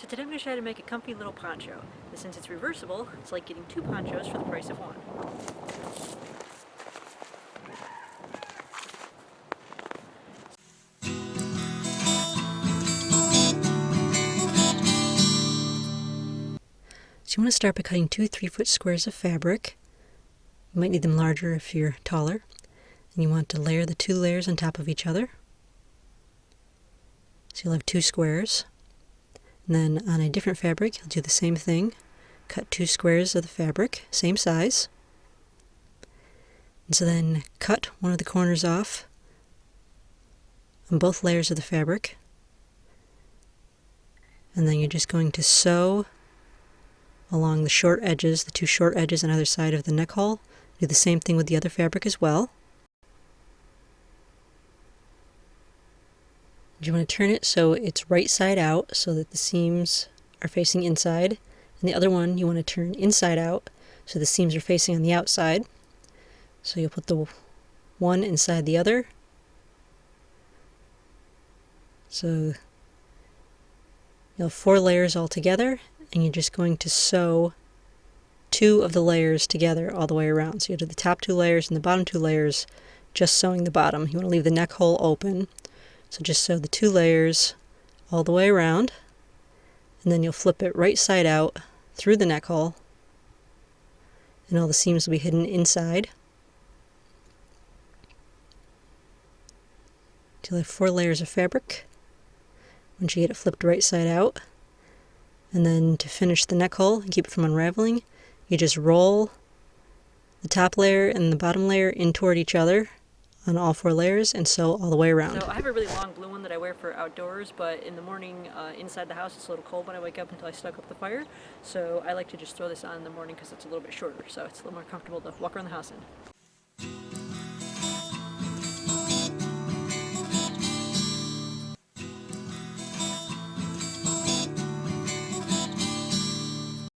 So today I'm going to try to make a comfy little poncho. And since it's reversible, it's like getting 2 ponchos for the price of 1. So you want to start by cutting 2 3-foot squares of fabric. You might need them larger if you're taller. And you want to layer the 2 layers on top of each other. So you'll have 2 squares. And then on a different fabric, you'll do the same thing. Cut 2 squares of the fabric, same size. And so then cut one of the corners off on both layers of the fabric. And then you're just going to sew along the short edges, the 2 short edges on either side of the neck hole. Do the same thing with the other fabric as well. You want to turn it so it's right side out so that the seams are facing inside. And the other one you want to turn inside out so the seams are facing on the outside. So you'll put the one inside the other. So you'll have 4 layers all together, and you're just going to sew 2 of the layers together all the way around. So you do the top 2 layers and the bottom 2 layers, just sewing the bottom. You want to leave the neck hole open. So just sew the 2 layers all the way around, and then you'll flip it right side out through the neck hole, and all the seams will be hidden inside. You'll have 4 layers of fabric once you get it flipped right side out. And then to finish the neck hole and keep it from unraveling, you just roll the top layer and the bottom layer in toward each other on all 4 layers and sew all the way around. So I have a really long blue one that I wear for outdoors, but in the morning inside the house it's a little cold when I wake up until I stoke up the fire. So I like to just throw this on in the morning because it's a little bit shorter, so it's a little more comfortable to walk around the house in.